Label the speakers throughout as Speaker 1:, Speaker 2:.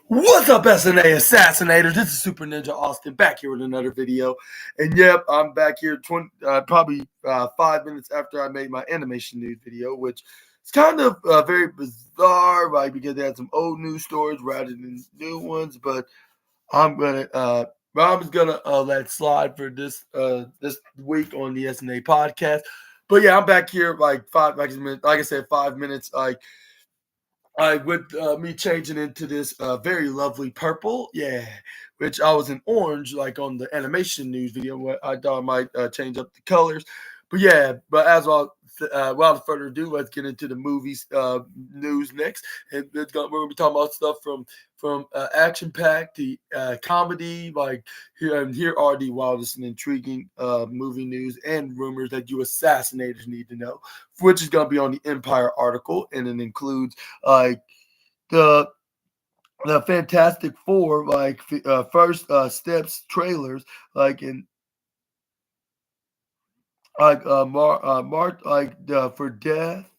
Speaker 1: What's up, SNA Assassinators? This is Super Ninja Austin back here with another video. And yep, I'm back here probably 5 minutes after I made my animation news video, which is kind of very bizarre, right? Because they had some old news stories rather than new ones. But I'm just gonna let it slide for this week on the SNA podcast. But yeah, I'm back here like I said, 5 minutes with me changing into this very lovely purple, yeah, which I was in orange, like on the animation news video. What I thought I might change up the colors, but yeah. But without further ado, let's get into the movies news next, and we're gonna be talking about stuff from action packed to comedy. Here are the wildest and intriguing movie news and rumors that you assassinators need to know, which is gonna be on the Empire article, and it includes like the the Fantastic Four, first steps trailers, like in Mark for death,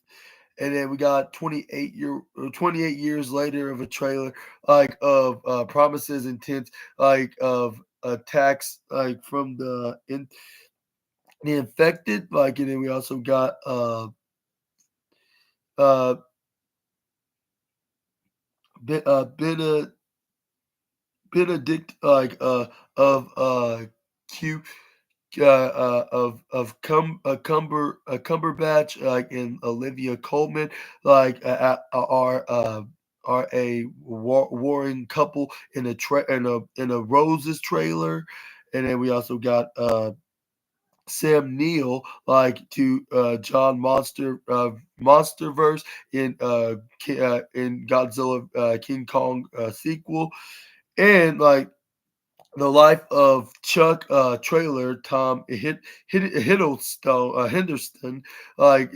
Speaker 1: and then we got 28 years later of a trailer of promises intents of attacks from the infected, and then we also got uh bit Benedict of Q Cumberbatch and Olivia Colman are a warring couple in a Roses trailer, and then we also got Sam Neill to John Monsterverse in Godzilla King Kong sequel, and the life of Chuck trailer. Tom Henderson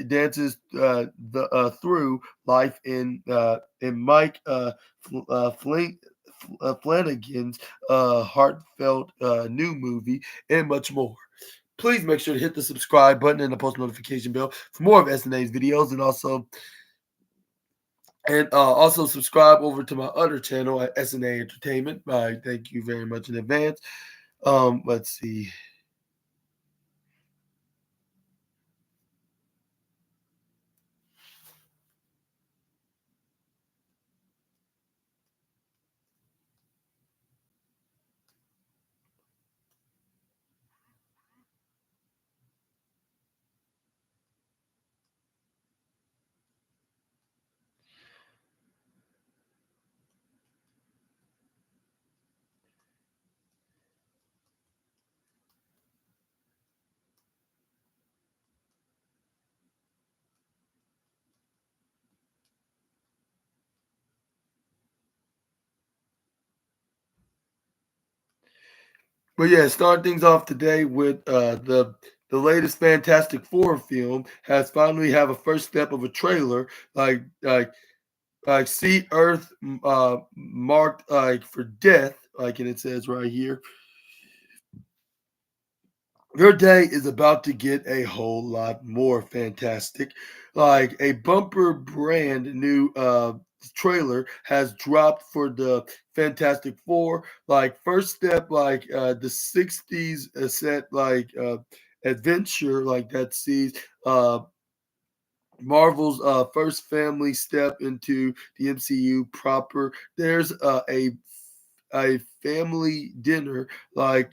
Speaker 1: dances through life in Mike Flanagan's heartfelt new movie, and much more. Please make sure to hit the subscribe button and the post notification bell for more of SNA's videos, and also subscribe over to my other channel at SNA Entertainment. Thank you very much in advance. Let's see. But yeah, start things off today with the latest Fantastic Four film has finally have a first step of a trailer, like like see Earth marked for death, and it says right here. Your day is about to get a whole lot more fantastic. Like a bumper brand new trailer has dropped for the Fantastic Four. First step, the 60s set adventure that sees Marvel's first family step into the MCU proper. There's a family dinner,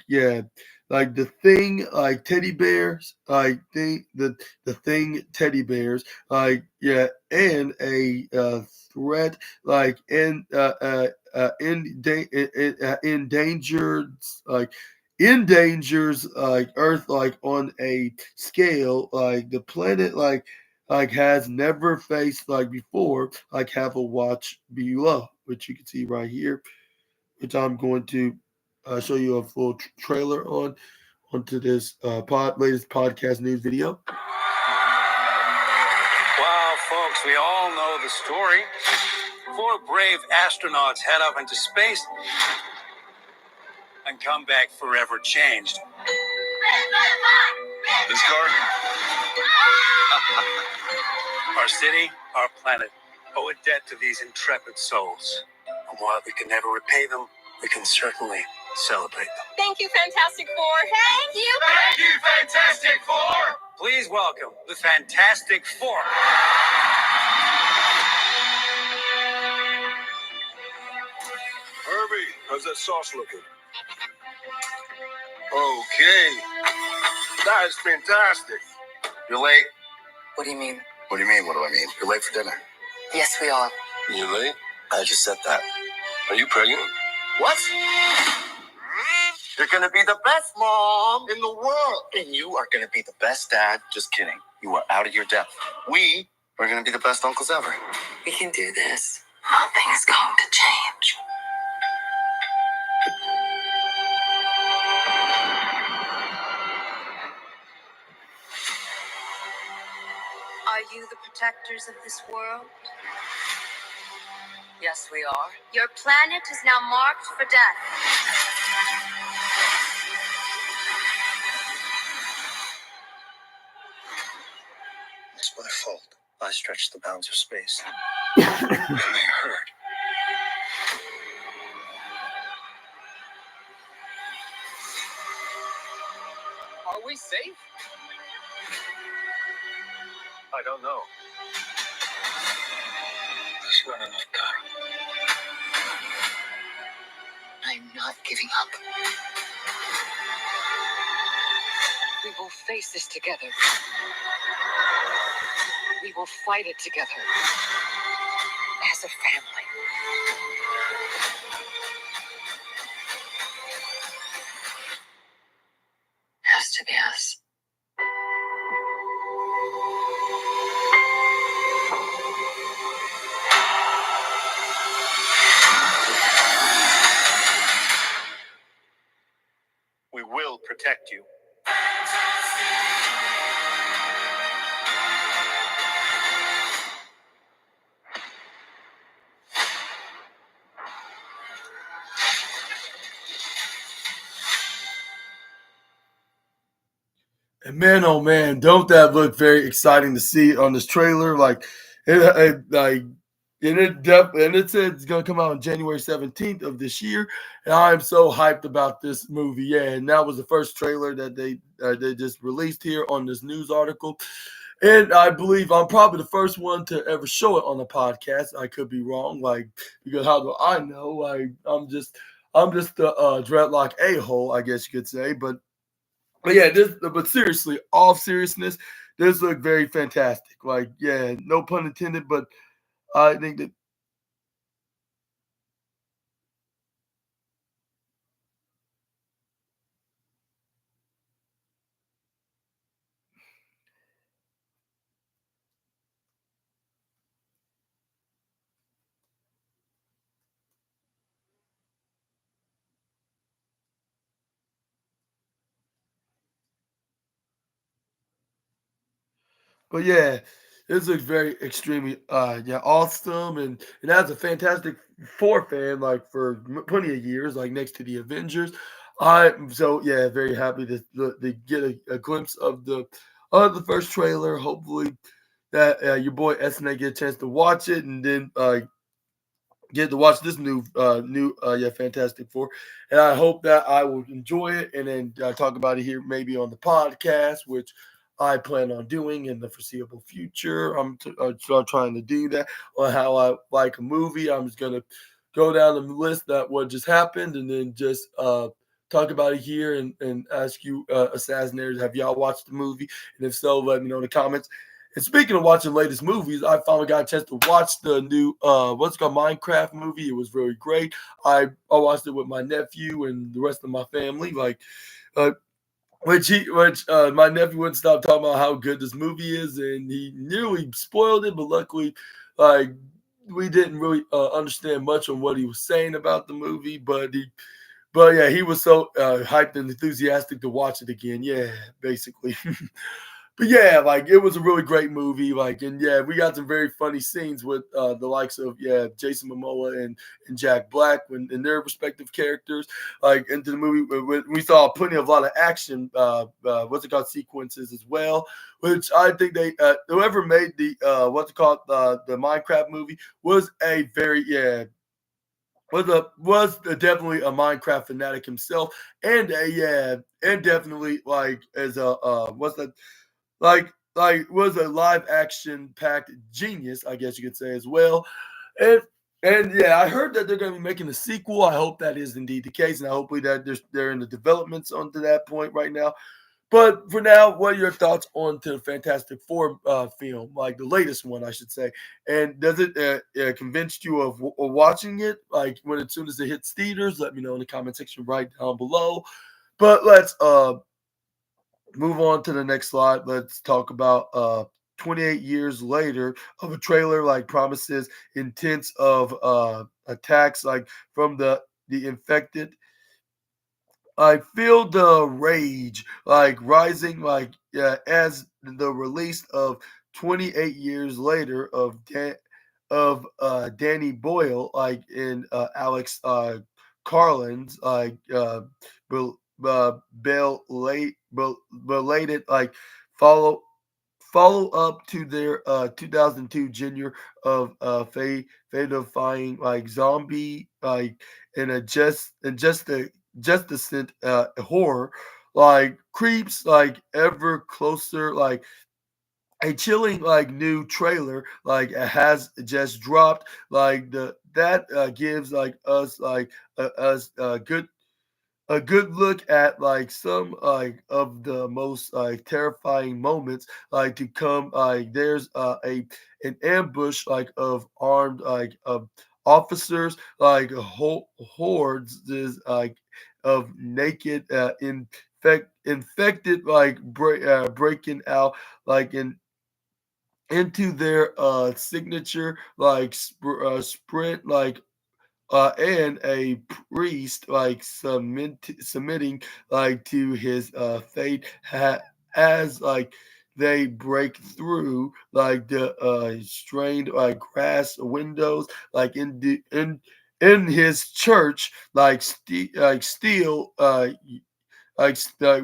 Speaker 1: yeah, the thing, teddy bears, the thing teddy bears, yeah, and a threat, in endangered, endangers Earth, on a scale the planet has never faced before. Have a watch below, which you can see right here, which I'm going to show you a full trailer onto this latest podcast news video.
Speaker 2: Wow, folks, we all know the story. 4 brave astronauts head up into space and come back forever changed. This car? Our city, our planet, owe a debt to these intrepid souls. And while we can never repay them, we can certainly celebrate them.
Speaker 3: Thank you, Fantastic Four. Thank you.
Speaker 2: Thank you, Fantastic Four! Please welcome the Fantastic Four. Herbie, how's that sauce looking? Okay. That is fantastic. You're late.
Speaker 3: What do you mean?
Speaker 2: What do you mean, what do I mean? You're late for dinner.
Speaker 3: Yes, we are.
Speaker 2: You're late? I just said that. Are you pregnant? What? You're gonna be the best mom in the world. And you are gonna be the best dad. Just kidding. You are out of your depth. We are gonna be the best uncles ever.
Speaker 3: We can do this. Nothing's going to change. Are you the protectors of this world? Yes, we are. Your planet is now marked for death.
Speaker 2: It's my fault. I stretched the bounds of space. And I hurt.
Speaker 3: Are we safe?
Speaker 2: I don't know. There's not enough time.
Speaker 3: I'm not giving up. We will face this together. We will fight it together. As a family. Has to be us.
Speaker 2: We will protect you.
Speaker 1: And man, oh man, don't that look very exciting to see on this trailer? Like, and it said it's gonna come out on January 17th of this year, and I'm so hyped about this movie. Yeah, and that was the first trailer that they just released here on this news article, and I believe I'm probably the first one to ever show it on the podcast. I could be wrong, like because how do I know? Like I'm just the dreadlock a hole, I guess you could say, but yeah, but seriously, all seriousness, this looked very fantastic. Like, yeah, no pun intended, but I think that. But yeah, this looks very extremely yeah, awesome, and as a Fantastic Four fan, like for plenty of years, like next to the Avengers, I'm so yeah, very happy to get a glimpse of the first trailer. Hopefully that your boy SNA get a chance to watch it, and then get to watch this new yeah, Fantastic Four, and I hope that I will enjoy it and then talk about it here maybe on the podcast, which I plan on doing in the foreseeable future. I'm trying to do that on how I like a movie. I'm just gonna go down the list that what just happened and then just talk about it here and ask you assassinators, have y'all watched the movie? And if so, let me know in the comments. And speaking of watching latest movies, I finally got a chance to watch the new what's it called Minecraft movie. It was really great. I watched it with my nephew and the rest of my family. Like uh, which my nephew wouldn't stop talking about how good this movie is, and he nearly spoiled it. But luckily, like we didn't really understand much on what he was saying about the movie. But yeah, he was so hyped and enthusiastic to watch it again. Yeah, basically. But yeah, like it was a really great movie. Like, and yeah, we got some very funny scenes with the likes of Jason Momoa and Jack Black when in their respective characters. Like into the movie, we saw plenty of a lot of action. What's it called sequences as well, which I think they whoever made the what's it called the Minecraft movie was a very definitely a Minecraft fanatic himself, and and definitely like as a what's that was a live action packed genius, I guess you could say as well. And yeah, I heard that they're going to be making a sequel. I hope that is indeed the case, and I hopefully that they're in the developments onto that point right now. But for now, what are your thoughts on to the Fantastic Four film, like the latest one, I should say? And does it convince you of watching it, like when as soon as it hits theaters? Let me know in the comment section right down below. But let's move on to the next slide. Let's talk about 28 years later of a trailer like promises intense of attacks like from the infected. I feel the rage like rising like as the release of 28 years later of Danny Boyle like in Alex Carlin's like bel- belated like follow up to their 2002 junior of defying like zombie like in a just a scent horror like creeps like ever closer like a chilling like new trailer like has just dropped like the that gives like us a good look at like some like of the most like terrifying moments like to come like there's a an ambush like of armed like of officers like hordes is like of naked infected like breaking out like into their signature like sprint like and a priest like submitting like to his fate as like they break through like the strained like grass windows like in his church like steel like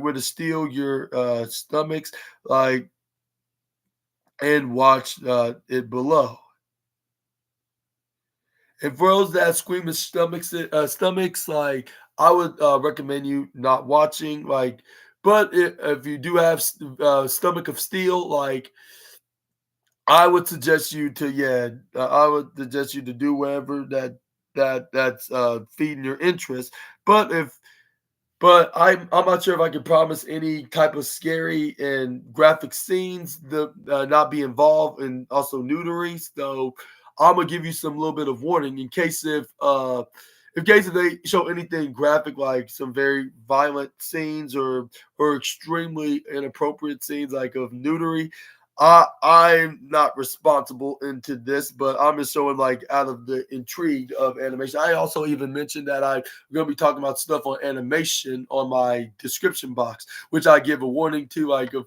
Speaker 1: with a steel your stomachs like and watch it below. And for those that squeamish stomachs, like I would recommend you not watching. Like, but if you do have stomach of steel, like I would suggest you to I would suggest you to do whatever that's feeding your interest. But if but I'm not sure if I can promise any type of scary and graphic scenes the not be involved and also nudity. So I'm gonna give you some little bit of warning in case if they show anything graphic like some very violent scenes or extremely inappropriate scenes like of nudity. I'm not responsible into this, but I'm just showing like out of the intrigue of animation. I also even mentioned that I'm going to be talking about stuff on animation on my description box, which I give a warning to, like of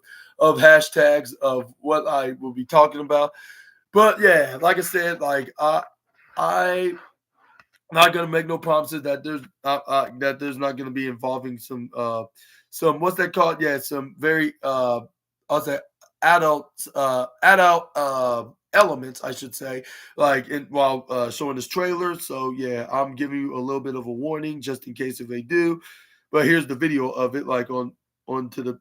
Speaker 1: hashtags of what I will be talking about. But yeah, like I said, like I not gonna make no promises that there's not gonna be involving some what's that called? Yeah, some very I'll say adult elements, I should say, like in while showing this trailer. So yeah, I'm giving you a little bit of a warning just in case if they do. But here's the video of it, like onto the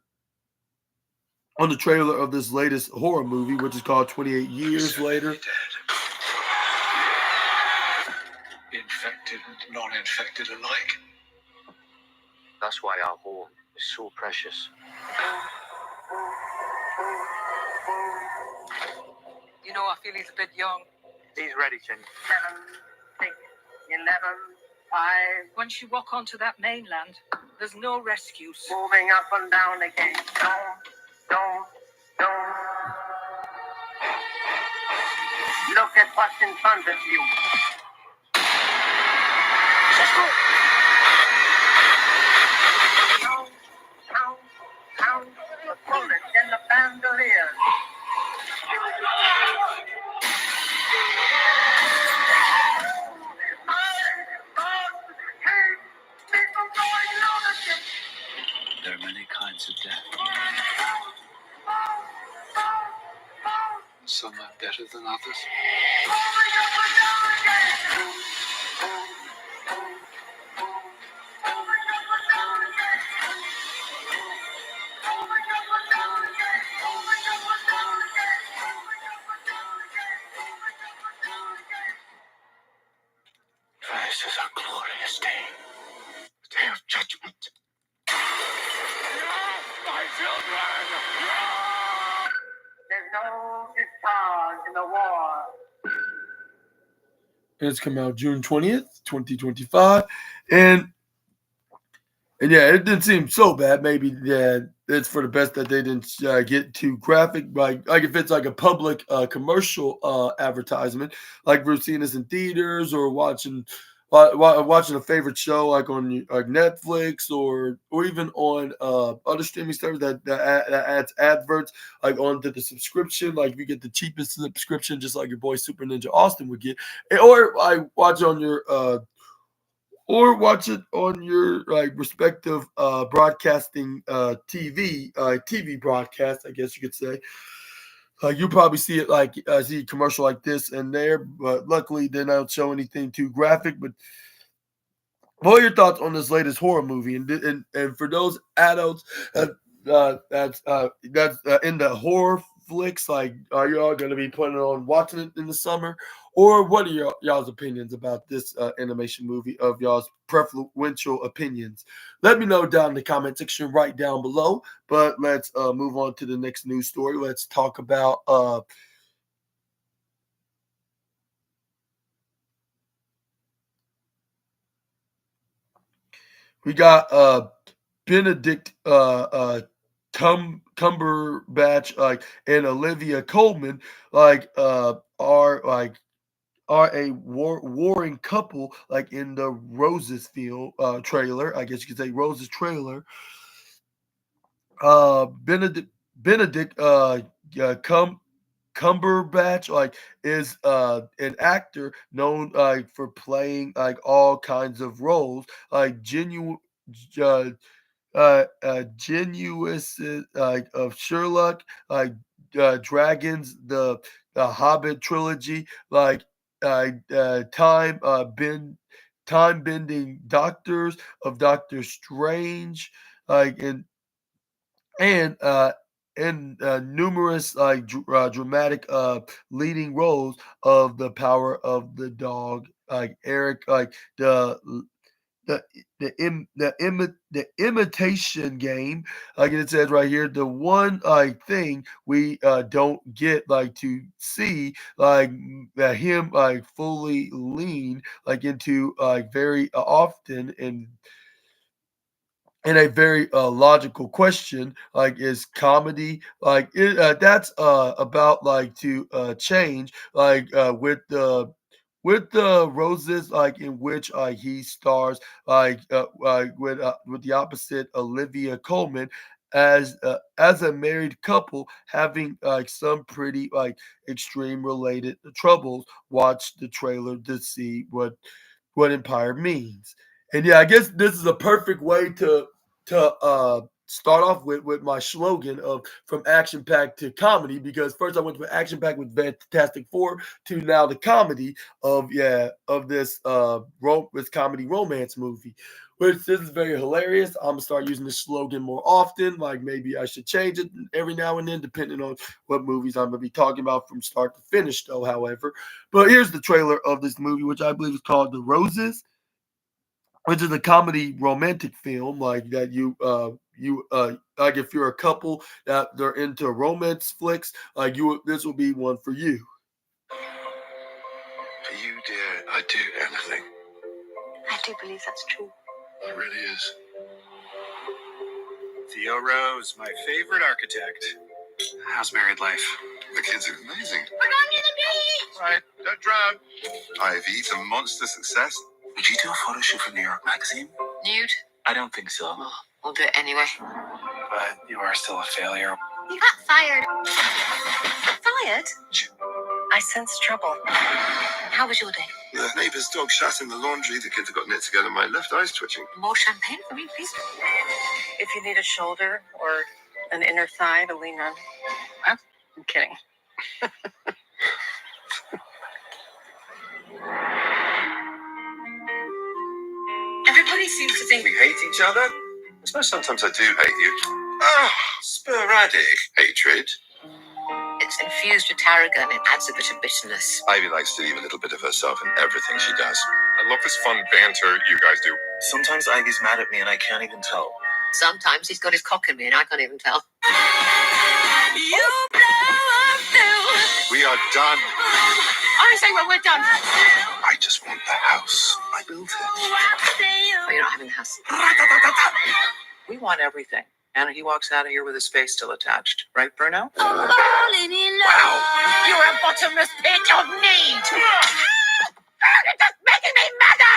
Speaker 1: on the trailer of this latest horror movie, which is called 28 Years Later.
Speaker 2: Infected and non-infected alike. That's why our home is so precious.
Speaker 3: You know, I feel he's a bit young.
Speaker 2: He's ready, Jenny.
Speaker 3: 7, 6, 11, 5. Once you walk onto that mainland, there's no rescues. Moving up and down again. Don't. Look at what's in front of you. Count the bullets in the bandolier.
Speaker 2: There are many kinds of death. Some are better than others. this day, the day of judgment. My children!
Speaker 3: There's no discharge in the war.
Speaker 1: It's come out June 20th, 2025. And yeah, it didn't seem so bad. Maybe it's for the best that they didn't get too graphic. Like if it's like a public commercial advertisement, like we're seeing this in theaters or watching a favorite show like on like Netflix or even on other streaming services that adds adverts like onto the subscription. Like if you get the cheapest subscription, just like your boy Super Ninja Austin would get, or I watch on your or watch it on your like respective broadcasting TV broadcast, I guess you could say. You probably see it like see a commercial like this and there, but luckily they don't show anything too graphic. But what are your thoughts on this latest horror movie? And for those adults that's in the horror flicks, like are y'all going to be putting on watching it in the summer, or what are y'all's opinions about this animation movie? Of y'all's preferential opinions, let me know down in the comment section right down below. But let's move on to the next news story. Let's talk about we got Benedict Cumberbatch and Olivia Colman are a warring couple like in the Roses film trailer. I guess you could say Roses trailer. Benedict Cumberbatch is an actor known for playing like all kinds of roles, like uh, genuous of Sherlock, Dragons, the Hobbit trilogy, time bending doctors of Doctor Strange, like and uh, numerous dramatic leading roles of the Power of the Dog, like Eric, like the the imitation game, like it says right here, the one thing we don't get to see him fully lean into very often in a very logical question, is comedy that's about to change with the Roses, in which he stars, with the opposite Olivia Colman as a married couple having some pretty extreme related troubles. Watch the trailer to see what Empire means. And yeah, I guess this is a perfect way to start off with my slogan of from action pack to comedy, because first I went from action pack with Fantastic Four to now the comedy of this comedy romance movie, which this is very hilarious. I'm gonna start using this slogan more often. Like maybe I should change it every now and then, depending on what movies I'm gonna be talking about from start to finish. Though, however, but here's the trailer of this movie, which I believe is called The Roses, which is a comedy romantic film like that like if you're a couple that they're into romance flicks, this will be one for you.
Speaker 2: For you, dear, I'd do anything.
Speaker 4: I do believe that's true.
Speaker 2: It really is.
Speaker 5: Theo Rose, my favorite architect. How's married life?
Speaker 2: The kids are amazing.
Speaker 4: We're going to the beach!
Speaker 2: Right, don't drown. Ivy's a monster success.
Speaker 5: Would you do a photo shoot for New York Magazine?
Speaker 4: Nude?
Speaker 5: I don't think so.
Speaker 4: Well, we'll do it anyway.
Speaker 5: But you are still a failure.
Speaker 4: You got fired. Fired? I sense trouble. How was your day?
Speaker 2: The neighbour's dog shat in the laundry. The kids have got knit together. My left eye's twitching.
Speaker 4: More champagne for me, please.
Speaker 3: If you need a shoulder or an inner thigh to lean on. Huh? I'm kidding.
Speaker 4: Everybody seems to think
Speaker 2: We hate each other. I suppose sometimes I do hate you. Ah, sporadic hatred.
Speaker 4: it's infused with tarragon. It adds a bit of bitterness.
Speaker 2: Ivy likes to leave a little bit of herself in everything she does.
Speaker 5: I love this fun banter you guys do.
Speaker 2: Sometimes Ivy's mad at me and I can't even tell.
Speaker 4: Sometimes he's got his cock in me and I can't even tell.
Speaker 5: We are done.
Speaker 4: I say when we're done.
Speaker 5: I just want the house. I built it.
Speaker 4: Oh, you're not having the house.
Speaker 6: We want everything. And he walks out of here with his face still attached. Right, Bruno?
Speaker 4: Wow. You're a bottomless pit of need. It's just making me madder.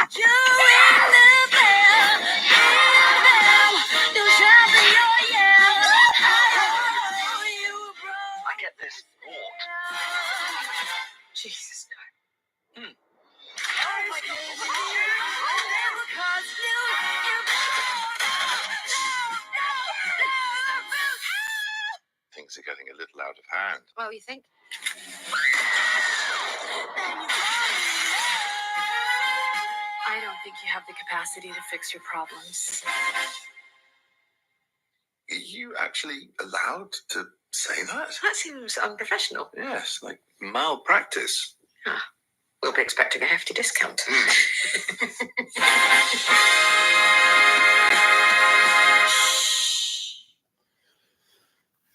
Speaker 2: I get this thought.
Speaker 4: Jesus.
Speaker 5: Things are getting a little out of hand.
Speaker 4: Well, you think? I don't think you have the capacity to fix your problems.
Speaker 5: Are you actually allowed to say that?
Speaker 4: That seems unprofessional.
Speaker 5: Yes, like malpractice.
Speaker 4: We'll be expecting a hefty discount.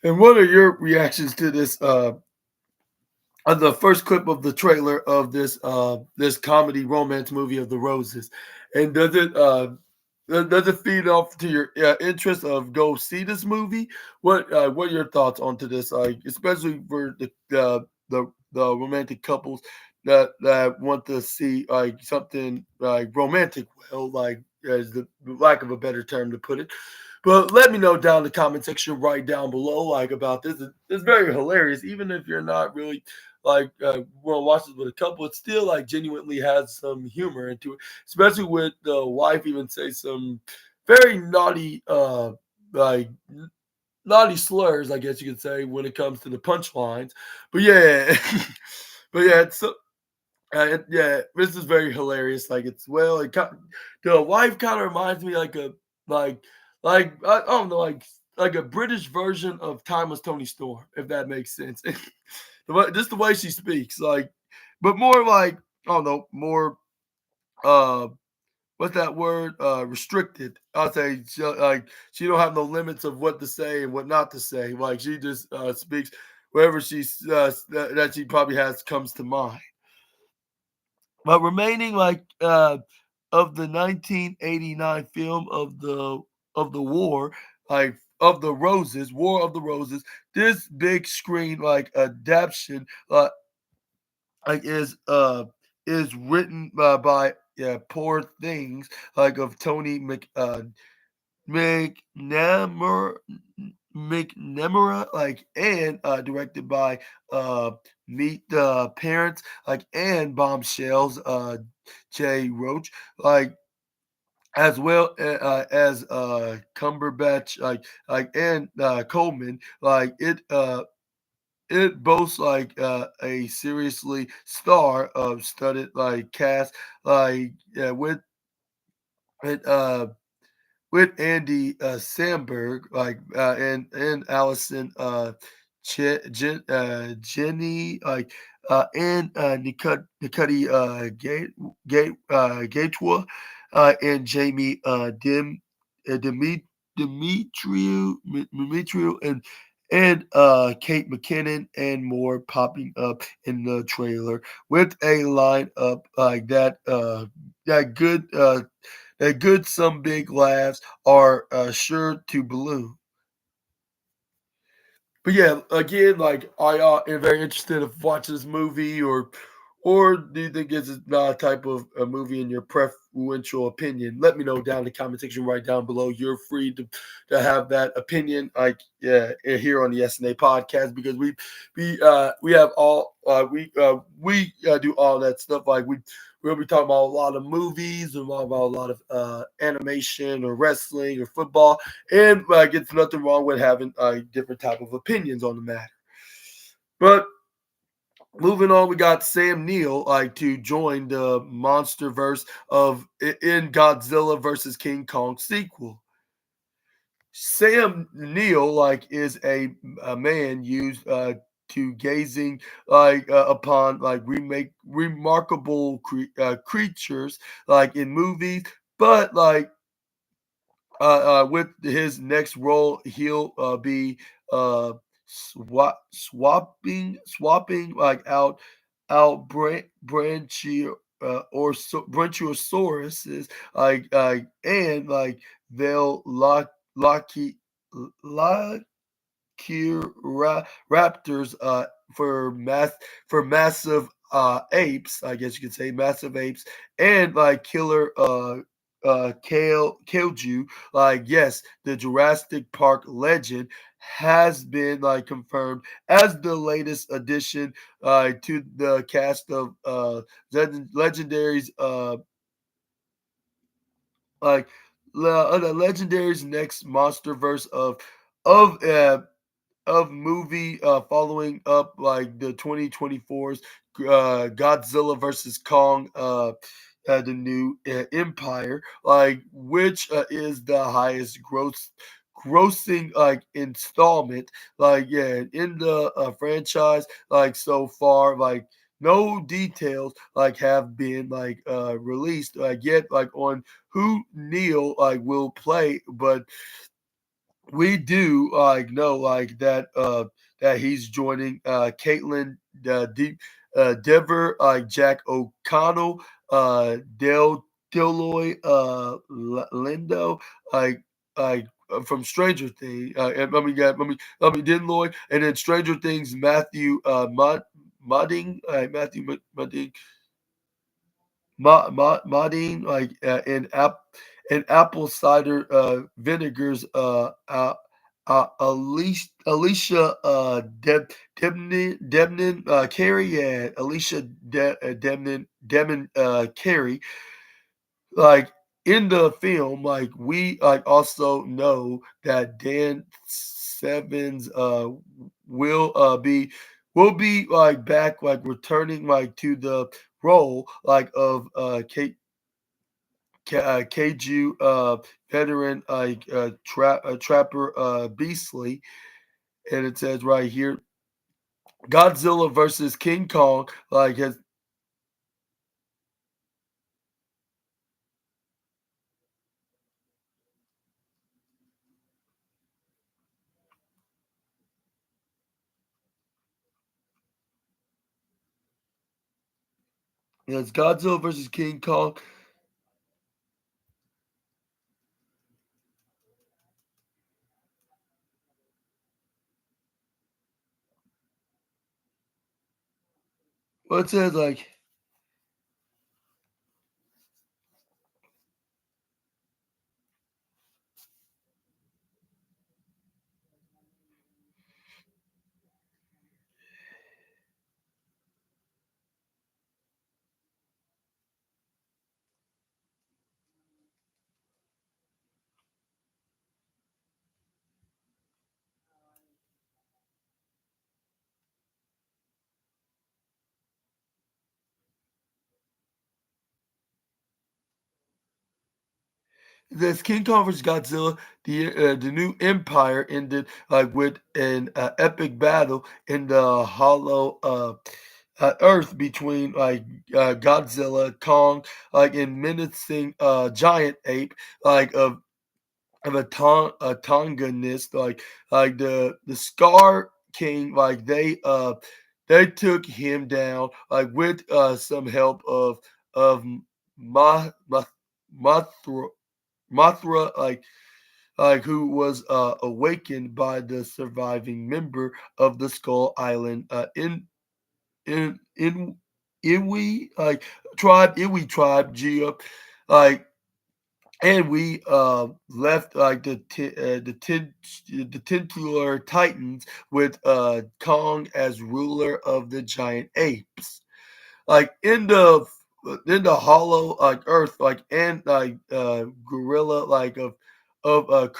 Speaker 1: And what are your reactions to this? The first clip of the trailer of this this comedy romance movie of The Roses, and does it feed off to your interest of go see this movie? What are your thoughts onto this? Like especially for the romantic couples that want to see like something like romantic, well, like as the lack of a better term to put it. But let me know down in the comment section right down below, like about this. It's very hilarious, even if you're not really like want to watch this with a couple. It still like genuinely has some humor into it, especially with the wife even say some very naughty, like naughty slurs, I guess you could say, when it comes to the punchlines. But yeah, but yeah, it's so. Yeah, this is very hilarious. Like it's well, the wife kind of reminds me like a like I don't know like a British version of Timeless Tony Storm, if that makes sense. Just the way she speaks, like, but more like I don't know, more uh, what's that word? Restricted. I'll say like she don't have no limits of what to say and what not to say. Like she just speaks whatever she's that she probably has comes to mind. But remaining like of the 1989 film of the war, like of the Roses, War of the Roses, this big screen like adaptation like is written by Poor Things like of Tony McNamara, like and directed by Meet the Parents, like and Bombshells, Jay Roach, like as well as Cumberbatch, like and Coleman, like it boasts like a seriously star of studded like cast, like with with Andy Samberg, like and Allison Jenny, like and Nikati Gatewa, and Jamie Demetriou and Kate McKinnon and more popping up in the trailer with a lineup like that good that good some big laughs are sure to balloon. But yeah, again, like I am very interested of watching this movie, or do you think it's not a type of a movie in your preferential opinion? Let me know down in the comment section right down below. You're free to have that opinion, like here on the SNA podcast, because we have all we do all that stuff. Like we'll be talking about a lot of movies, and about a lot of animation or wrestling or football, and like it's nothing wrong with having different type of opinions on the matter. But moving on, we got Sam Neill like to join the MonsterVerse of in Godzilla versus King Kong sequel. Sam Neill like is a man used to gazing upon remarkable creatures in movies, but with his next role, he'll be swapping out Bronchiosauruses and they'll lock raptors for massive apes, I guess you could say massive apes, and killer Kaiju. Yes, the Jurassic Park legend has been confirmed as the latest addition to the cast of legendaries like the legendaries next monsterverse of of movie following up the 2024's Godzilla versus Kong, the new Empire, which is the highest grossing installment in the franchise so far. No details have been released yet on who Neil will play, but we do know that he's joining Caitlin Dever, Jack O'Connell, Deloy Lindo, from Stranger Things. Dinloy, and then Stranger Things Matthew Mudding, modding and apple cider vinegars. Alicia Debnin Carey, and Alicia Debnin Carey. Like in the film, we also know that Dan Sevens will be back returning to the role of Keiju veteran Trapper Beastly, and it says right here, Godzilla versus King Kong has. It's Godzilla versus King Kong. Well, it says this King Kong vs. Godzilla, the new Empire ended with an epic battle in the hollow Earth between Godzilla, Kong, and menacing giant ape of a Tonganist, the Scar King, they took him down with some help of Ma, Ma, Mothra, Mothra, who was awakened by the surviving member of the Skull Island in Iwi tribe, Gia, like and we left the titular Titans with Kong as ruler of the giant apes. Like in the hollow earth, and gorilla of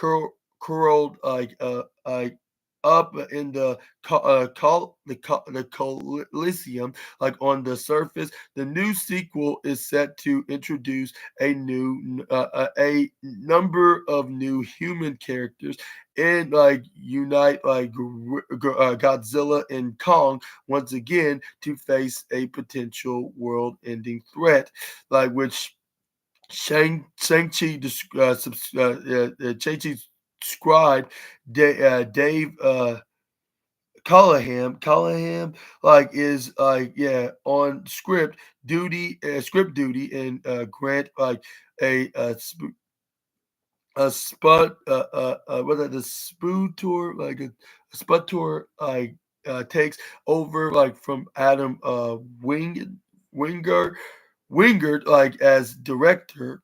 Speaker 1: curled up in the the Coliseum, like on the surface. The new sequel is set to introduce a number of new human characters and like unite like Godzilla and Kong once again to face a potential world-ending threat, like which Shang-Chi Shang-Chi scribe Dave Callahan like is like yeah on script duty and grant like a spud what that the spud tour like a spud tour like takes over like from Adam Wingard Wingard like as director.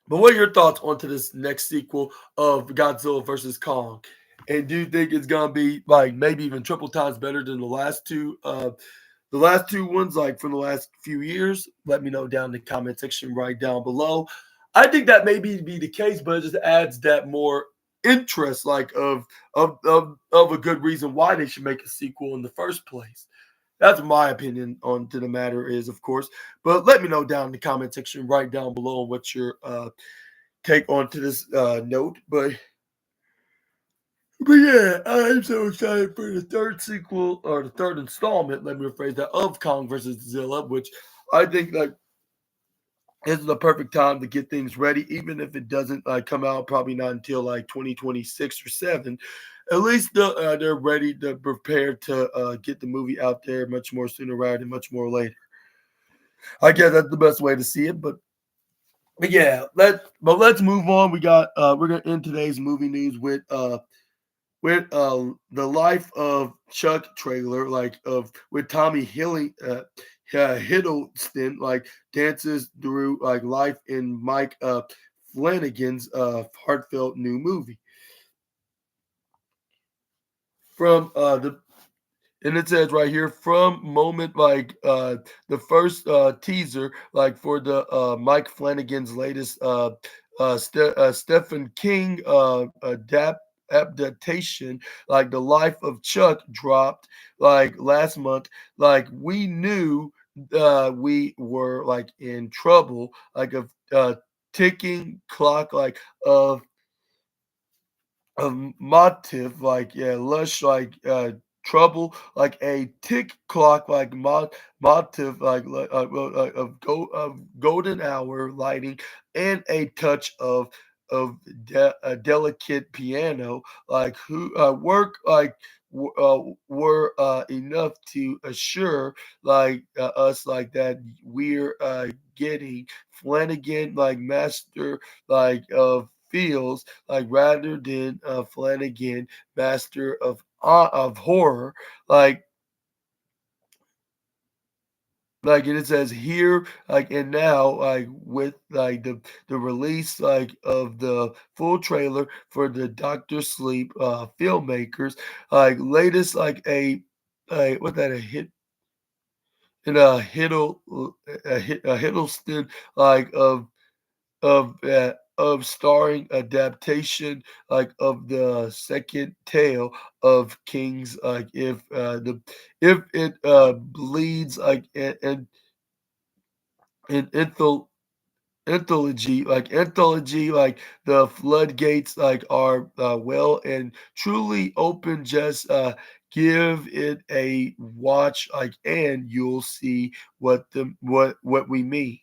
Speaker 1: But what are your thoughts onto this next sequel of Godzilla versus Kong? And do you think it's gonna be like maybe even triple times better than the last two ones like from the last few years? Let me know down in the comment section right down below. I think that may be the case, but it just adds that more interest, like of a good reason why they should make a sequel in the first place. That's my opinion on to the matter is, of course. But let me know down in the comment section right down below what your take onto this note. But yeah, I'm so excited for the third sequel or the third installment, let me rephrase that, of Kong versus Zilla, which I think like this is the perfect time to get things ready, even if it doesn't come out probably not until like 2026 or seven. At least they're ready, they're prepared to get the movie out there much more sooner rather than much more later. I guess that's the best way to see it, but yeah, let's move on. We're gonna end today's movie news with the life of Chuck trailer, like of with Tommy Hiddleston, like dances through like life in Mike Flanagan's heartfelt new movie. From the and it says right here from moment like the first teaser like for the Mike Flanagan's latest Stephen King adaptation like the life of Chuck dropped like last month, like we knew we were like in trouble, like a ticking clock like of motive, like yeah, lush, like trouble, like a tick clock, like motive, of golden hour lighting, and a touch of a delicate piano, like who work like were enough to assure like us like that we're getting Flanagan like master like of feels like rather than Flanagan, master of horror, like it says here, like and now, like with like the release like of the full trailer for the Doctor Sleep filmmakers, like latest like what that a hit in a Hiddleston like of starring adaptation like of the second tale of Kings like if it bleeds like an anthology like the floodgates like are well and truly open, just give it a watch like and you'll see what we mean.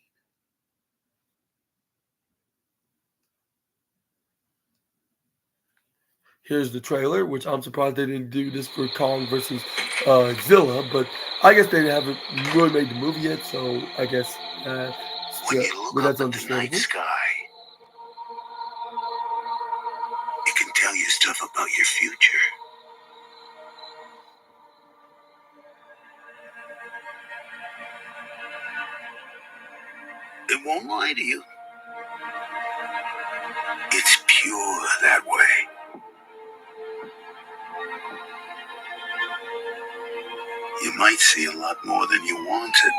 Speaker 1: Here's the trailer, which I'm surprised they didn't do this for Kong versus Zilla, but I guess they haven't really made the movie yet, so I guess
Speaker 2: When
Speaker 1: yeah,
Speaker 2: you look
Speaker 1: well,
Speaker 2: up
Speaker 1: that's
Speaker 2: at the night
Speaker 1: understandable.
Speaker 2: sky, it can tell you stuff about your future. It won't lie to you. It's pure that way. You might see a lot more than you wanted.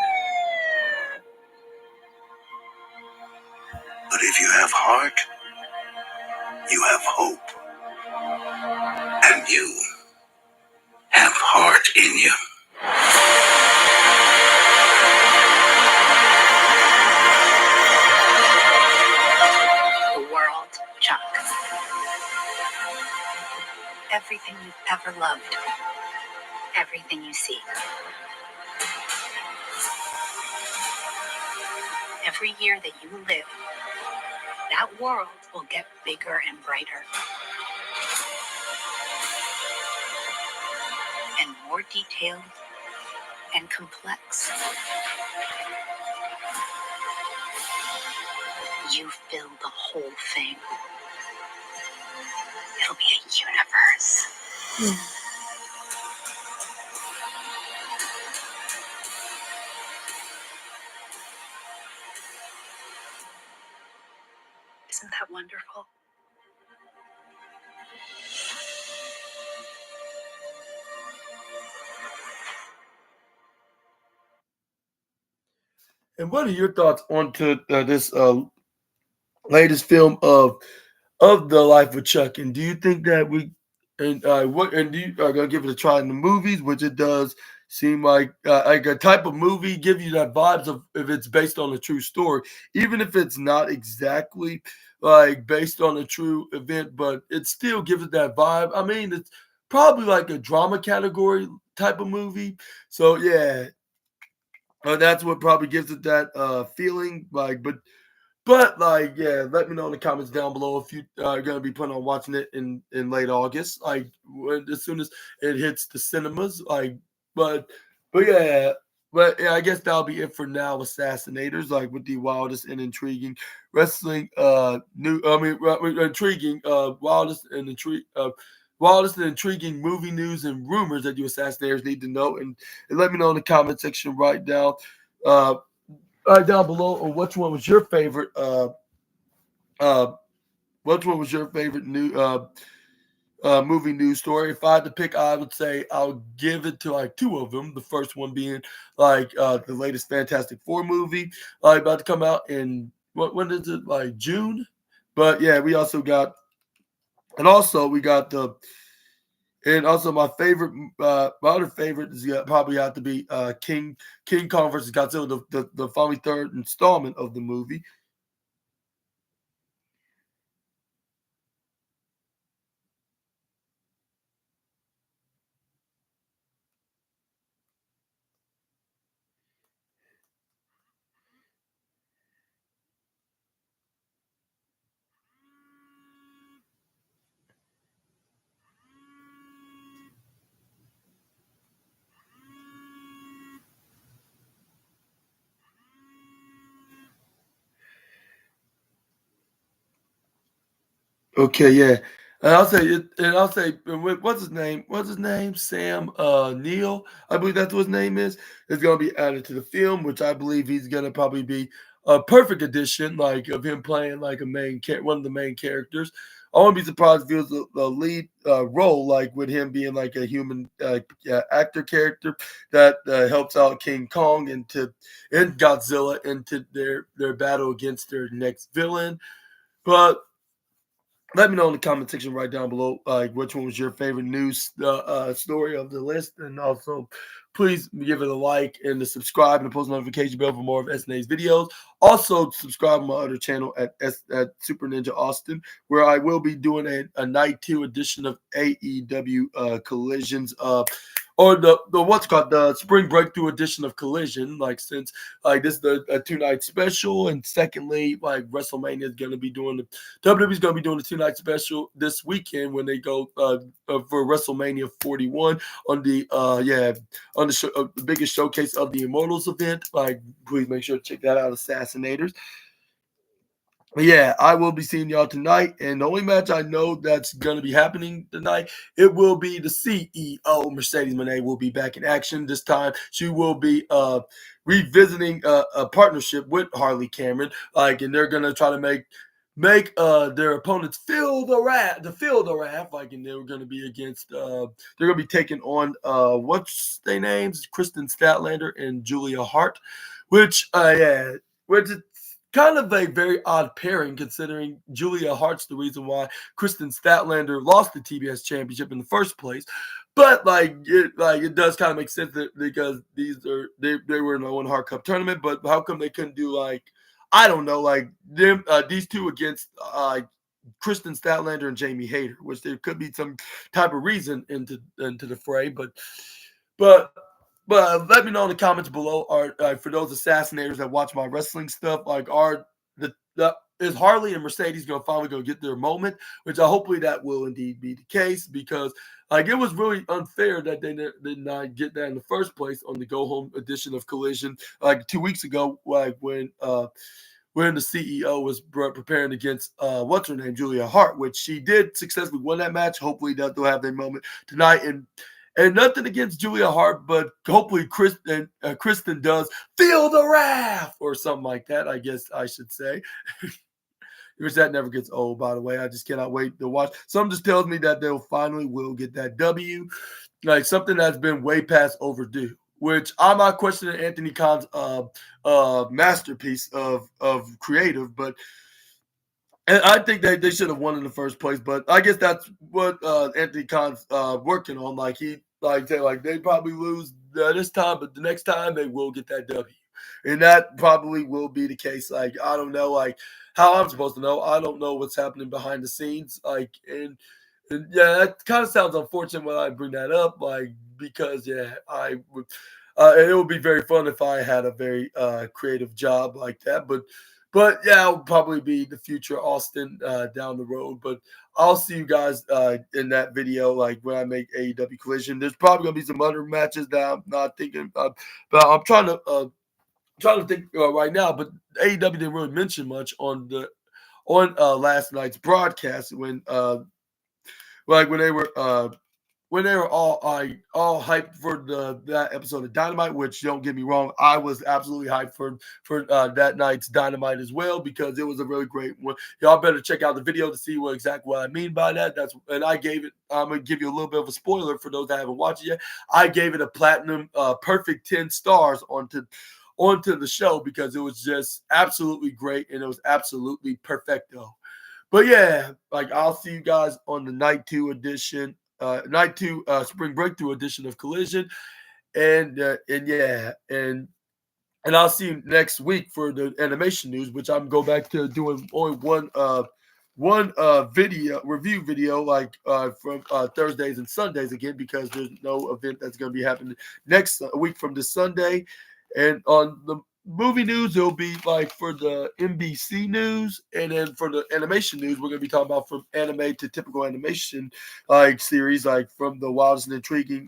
Speaker 2: But if you have heart, you have hope.
Speaker 7: And you have heart in you.
Speaker 4: The world, Chuck. Everything you've ever loved. Everything you see. Every year that you live, that world will get bigger and brighter. And more detailed and complex. You fill the whole thing. It'll be a universe. Isn't that wonderful?
Speaker 1: And what are your thoughts on to this latest film of the life of Chuck? And do you think that we and what and do you are gonna give it a try in the movies, which it does seem like a type of movie give you that vibes of if it's based on a true story, even if it's not exactly like based on a true event, but it still gives it that vibe. I mean, it's probably like a drama category type of movie. So yeah, that's what probably gives it that feeling. But like, yeah, let me know in the comments down below if you are gonna be planning on watching it in late August, like as soon as it hits the cinemas. But but yeah, but yeah, I guess that'll be it for now. Assassinators, like with the wildest and intriguing wrestling, intriguing, wildest and intriguing movie news and rumors that you assassinators need to know, and let me know in the comment section uh right down below on which one was your favorite uh which one was your favorite new movie news story. If I had to pick, I would say I'll give it to like two of them. The first one being like the latest Fantastic Four movie about to come out in when is it, like June? But yeah, we got the and also my other favorite is probably have to be King Kong versus Godzilla, the finally third installment of the movie. Okay, yeah. What's his name? What's his name? Sam Neill, I believe that's what his name is gonna be added to the film, which I believe he's gonna probably be a perfect addition, like of him playing like one of the main characters. I wouldn't be surprised if he was the lead role, like with him being like a human actor character that helps out King Kong and Godzilla into their battle against their next villain. But let me know in the comment section right down below, like which one was your favorite news story of the list, and also please give it a like and to subscribe and the post notification bell for more of SNA's videos. Also, subscribe to my other channel at Super Ninja Austin, where I will be doing a night two edition of AEW Collisions. Or the what's called the spring breakthrough edition of Collision, like since like this is the a 2 night special, and secondly, like WrestleMania is going to be doing WWE's going to be doing a 2 night special this weekend when they go for WrestleMania 41 on the biggest showcase of the Immortals event. Like, please make sure to check that out, Assassinators. But yeah, I will be seeing y'all tonight, and the only match I know that's going to be happening tonight, it will be the CEO Mercedes Moné will be back in action this time. She will be revisiting a partnership with Harley Cameron, and they're going to try to make their opponents feel the wrath, and they're going to be against they're going to be taking on what's their names, Kristen Statlander and Julia Hart, which kind of a very odd pairing considering Julia Hart's the reason why Kristen Statlander lost the TBS championship in the first place. But it does kind of make sense that because they were in the Owen Hart Cup tournament, but how come they couldn't do I don't know, them these two against Kristen Statlander and Jamie Hayter, which there could be some type of reason into the fray, but let me know in the comments below. Are for those assassinators that watch my wrestling stuff, are is Harley and Mercedes finally gonna get their moment? Which hopefully that will indeed be the case, because it was really unfair that they did not get that in the first place on the go home edition of Collision 2 weeks ago, when the CEO was preparing against what's her name, Julia Hart, which she did successfully win that match. Hopefully they'll have their moment tonight. And nothing against Julia Hart, but hopefully Kristen does feel the wrath or something like that, I guess I should say. Which that never gets old, by the way. I just cannot wait to watch. Some just tells me that they'll finally will get that W, something that's been way past overdue. Which I'm not questioning Anthony Khan's masterpiece of creative, but and I think they should have won in the first place. But I guess that's what Anthony Khan's working on. They probably lose this time, but the next time they will get that W. And that probably will be the case. I don't know, how I'm supposed to know. I don't know what's happening behind the scenes. And yeah, that kind of sounds unfortunate when I bring that up. Because I would. It would be very fun if I had a very creative job like that. But yeah, I'll probably be the future Austin down the road. But I'll see you guys in that video, when I make AEW Collision. There's probably gonna be some other matches that I'm not thinking of, but I'm trying to think right now. But AEW didn't really mention much on last night's broadcast when when they were all hyped for that episode of Dynamite, which don't get me wrong, I was absolutely hyped for that night's Dynamite as well, because it was a really great one. Y'all better check out the video to see exactly what I mean by that. I gave it. I'm gonna give you a little bit of a spoiler for those that haven't watched it yet. I gave it a platinum, perfect 10 stars onto the show, because it was just absolutely great and it was absolutely perfecto. But yeah, I'll see you guys on the night 2 edition. Night 2 spring breakthrough edition of Collision, and yeah, and I'll see you next week for the animation news, which I'm going back to doing only one video review video from Thursdays and Sundays again, because there's no event that's going to be happening next week from this Sunday. And on the movie news, it'll be for the NBC news, and then for the animation news, we're going to be talking about from anime to typical animation series, from the wildest and intriguing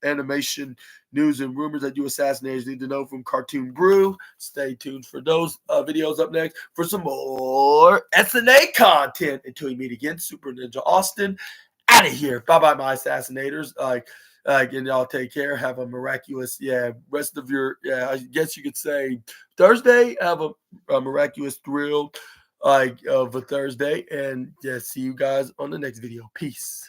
Speaker 1: animation news and rumors that you assassinators need to know from Cartoon Brew. Stay tuned for those videos up next for some more SNA content. Until we meet again, Super Ninja Austin out of here. Bye-bye, my assassinators. And y'all take care. Have a miraculous, rest of your, I guess you could say Thursday. Have a miraculous thrill of a Thursday. And see you guys on the next video. Peace.